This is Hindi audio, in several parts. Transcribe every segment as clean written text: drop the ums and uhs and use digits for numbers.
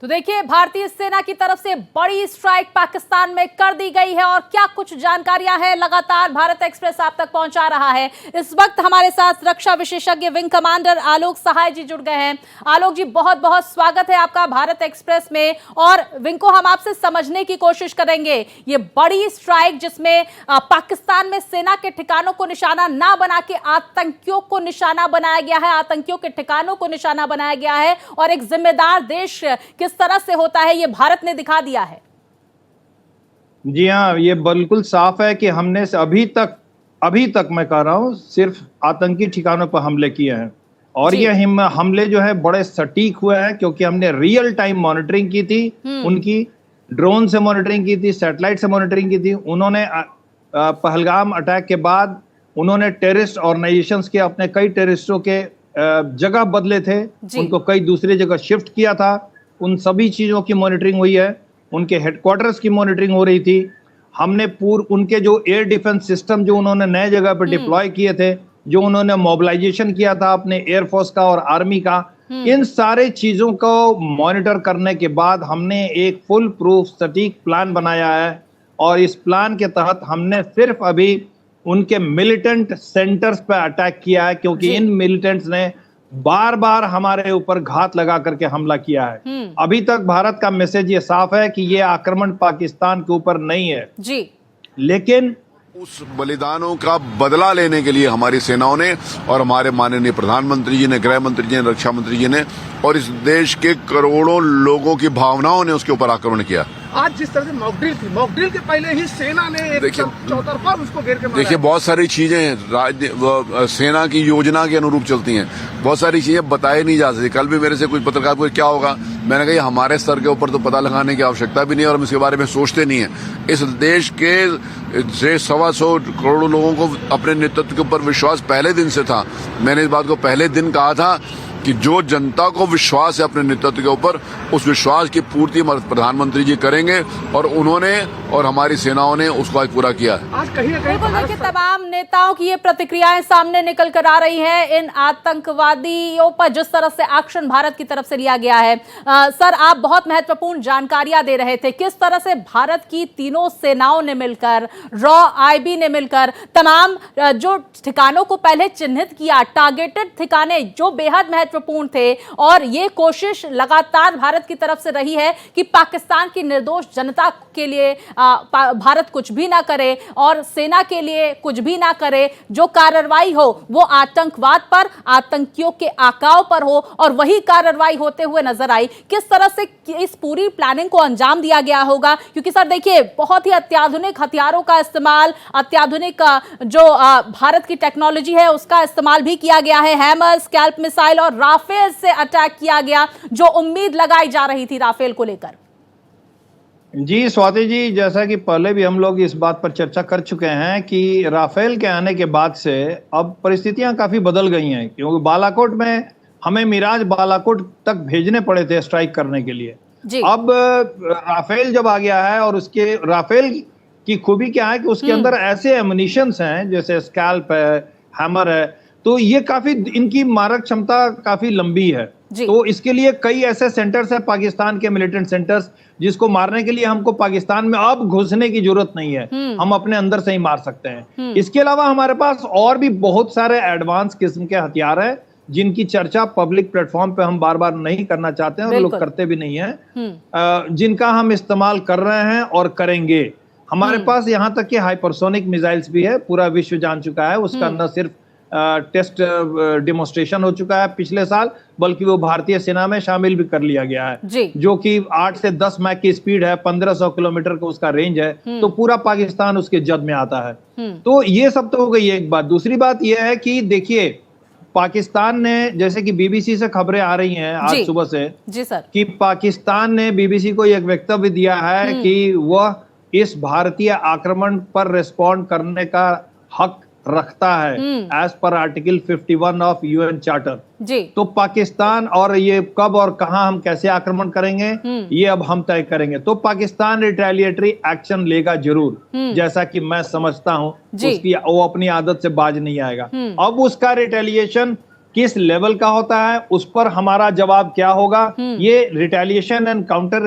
तो देखिए, भारतीय सेना की तरफ से बड़ी स्ट्राइक पाकिस्तान में कर दी गई है और क्या कुछ जानकारियां हैं लगातार भारत एक्सप्रेस आप तक पहुंचा रहा है। इस वक्त हमारे साथ रक्षा विशेषज्ञ विंग कमांडर आलोक सहाय जी जुड़ गए हैं। आलोक जी, बहुत बहुत स्वागत है आपका भारत एक्सप्रेस में। और विंग को हम आपसे समझने की कोशिश करेंगे, ये बड़ी स्ट्राइक जिसमें पाकिस्तान में सेना के ठिकानों को निशाना ना बना के आतंकियों को निशाना बनाया गया है, आतंकियों के ठिकानों को निशाना बनाया गया है और एक जिम्मेदार देश किस तरह से होता है ये भारत ने दिखा दिया है। जी हाँ, ये बिल्कुल साफ है कि हमने अभी तक मैं कह रहा हूँ सिर्फ आतंकी ठिकानों पर हमले किए हैं और ये हमले जो है बड़े सटीक हुए हैं क्योंकि हमने रियल टाइम मॉनिटरिंग की थी, उनकी ड्रोन से मॉनिटरिंग की थी, सैटेलाइट से मॉनिटरिंग की थी। उन्होंने पहलगाम अटैक के बाद उन्होंने टेररिस्ट ऑर्गेनाइजेशंस के अपने कई टेररिस्टों के जगह बदले थे, उनको कई दूसरी जगह शिफ्ट किया था। उन सभी चीजों की मॉनिटरिंग हुई है, उनके हेडक्वार्टर्स की मॉनिटरिंग हो रही थी। हमने उनके जो एयर डिफेंस सिस्टम जो उन्होंने नए जगह पर डिप्लॉय किए थे, जो उन्होंने मोबिलाइजेशन किया था अपने एयरफोर्स का और आर्मी का, इन सारे चीजों को मॉनिटर करने के बाद हमने एक फुल प्रूफ सटीक प्लान बनाया है और इस प्लान के तहत हमने सिर्फ अभी उनके मिलिटेंट सेंटर्स पर अटैक किया है क्योंकि इन मिलिटेंट्स ने बार बार हमारे ऊपर घात लगा करके हमला किया है। अभी तक भारत का मैसेज ये साफ है कि ये आक्रमण पाकिस्तान के ऊपर नहीं है जी, लेकिन उस बलिदानों का बदला लेने के लिए हमारी सेनाओं ने और हमारे माननीय प्रधानमंत्री जी ने, गृह मंत्री जी ने, रक्षा मंत्री जी ने और इस देश के करोड़ों लोगों की भावनाओं ने उसके ऊपर आक्रमण किया। आज जिस तरह से मॉकड्रिल थी, मॉकड्रिल के पहले ही सेना ने एक चौतरफा उसको घेर के मारा। देखिए, बहुत सारी चीजें सेना की योजना के अनुरूप चलती हैं, बहुत सारी चीजें बताई नहीं जा सकती। कल भी मेरे से कुछ पत्रकार को क्या होगा, मैंने कहा हमारे स्तर के ऊपर तो पता लगाने की आवश्यकता भी नहीं है और हम इसके बारे में सोचते नहीं है। इस देश के 125 करोड़ लोगों को अपने नेतृत्व के ऊपर विश्वास पहले दिन से था। मैंने इस बात को पहले दिन कहा था कि जो जनता को विश्वास है अपने नेतृत्व के ऊपर, उस विश्वास की पूर्ति हमारे प्रधानमंत्री जी करेंगे और उन्होंने और हमारी सेनाओं ने उसको आज पूरा किया है। आज कहीं ना कहीं देखिए, तमाम नेताओं की ये प्रतिक्रियाएं सामने निकल कर आ रही हैं इन आतंकवादियों पर जिस तरह से एक्शन भारत की तरफ से लिया गया है। सर, आप बहुत महत्वपूर्ण जानकारियां दे रहे थे, किस तरह से भारत की तीनों सेनाओं ने मिलकर, रॉ, आईबी ने मिलकर तमाम जो ठिकानों को पहले चिन्हित किया, टारगेटेड ठिकाने जो बेहद महत्वपूर्ण थे, और ये कोशिश लगातार भारत की तरफ से रही है कि पाकिस्तान की निर्दोष जनता के लिए भारत कुछ भी ना करे और सेना के लिए कुछ भी ना करे। जो कार्रवाई हो वो आतंकवाद पर, आतंकियों के आकाओं पर हो और वही कार्रवाई होते हुए नजर आई। किस तरह से इस पूरी प्लानिंग को अंजाम दिया गया होगा, क्योंकि सर देखिए, बहुत ही अत्याधुनिक हथियारों का इस्तेमाल, अत्याधुनिक जो भारत की टेक्नोलॉजी है उसका इस्तेमाल भी किया गया है। हैमर, स्कैल्प मिसाइल और राफेल से अटैक किया गया, जो उम्मीद लगाई जा रही थी राफेल को लेकर। जी स्वाति जी, जैसा कि पहले भी हम लोग इस बात पर चर्चा कर चुके हैं कि राफेल के आने के बाद से अब परिस्थितियां काफी बदल गई हैं, क्योंकि बालाकोट में हमें मिराज बालाकोट तक भेजने पड़े थे स्ट्राइक करने के लिए। अब राफेल जब आ गया है और उसके राफेल की खूबी क्या है कि उसके अंदर ऐसे एमुनिशंस हैं जैसे स्कैल्प है, हैमर है, तो ये काफी इनकी मारक क्षमता काफी लंबी है। तो इसके लिए कई ऐसे सेंटर्स है पाकिस्तान के मिलिटेंट सेंटर्स जिसको मारने के लिए हमको पाकिस्तान में अब घुसने की जरूरत नहीं है, हम अपने अंदर से ही मार सकते हैं। इसके अलावा हमारे पास और भी बहुत सारे एडवांस किस्म के हथियार हैं जिनकी चर्चा पब्लिक प्लेटफॉर्म पे हम बार बार नहीं करना चाहते हैं और लोग करते भी नहीं है, जिनका हम इस्तेमाल कर रहे हैं और करेंगे। हमारे पास यहाँ तक कि हाइपरसोनिक मिसाइल्स भी है, पूरा विश्व जान चुका है। उसका न सिर्फ टेस्ट डेमोन्स्ट्रेशन हो चुका है पिछले साल, बल्कि वो भारतीय सेना में शामिल भी कर लिया गया है, जो कि 8 से 10 मैक की स्पीड है, 1500 किलोमीटर का उसका रेंज है, तो पूरा पाकिस्तान उसके जद में आता है। तो ये सब तो हो गई एक बात। दूसरी बात ये है कि देखिए, पाकिस्तान ने, जैसे कि बीबीसी से खबरें आ रही हैं आज सुबह से कि पाकिस्तान ने बीबीसी को एक वक्तव्य दिया है कि वह इस भारतीय आक्रमण पर रिस्पॉन्ड करने का हक रखता है as per article 51 of UN charter. तो पाकिस्तान, और ये कब और कहां हम कैसे आक्रमण करेंगे ये अब हम तय करेंगे। तो पाकिस्तान रिटेलिएटरी एक्शन लेगा जरूर, जैसा कि मैं समझता हूं, उसकी वो अपनी आदत से बाज नहीं आएगा। अब उसका रिटेलिएशन किस लेवल का होता है, उस पर हमारा जवाब क्या होगा। ये retaliation and counter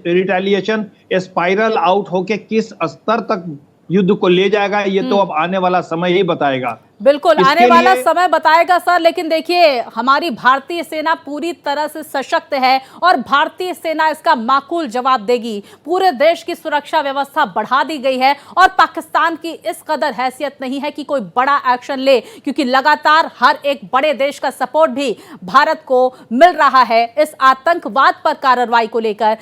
retaliation spiral out होके किस स्तर तक युद्ध को ले जाएगा, ये तो अब आने वाला समय ही बताएगा। बिल्कुल इसके आने वाला लिए- समय बताएगा सर, लेकिन देखिए हमारी भारतीय सेना पूरी तरह से सशक्त है और भारतीय सेना इसका माकूल जवाब देगी। पूरे देश की सुरक्षा व्यवस्था बढ़ा दी गई है और पाकिस्तान की इस कदर हैसियत नहीं है कि कोई बड़ा एक्शन ले, क्योंकि लगातार हर एक बड़े देश का सपोर्ट भी भारत को मिल रहा है इस आतंकवाद पर कार्रवाई को लेकर।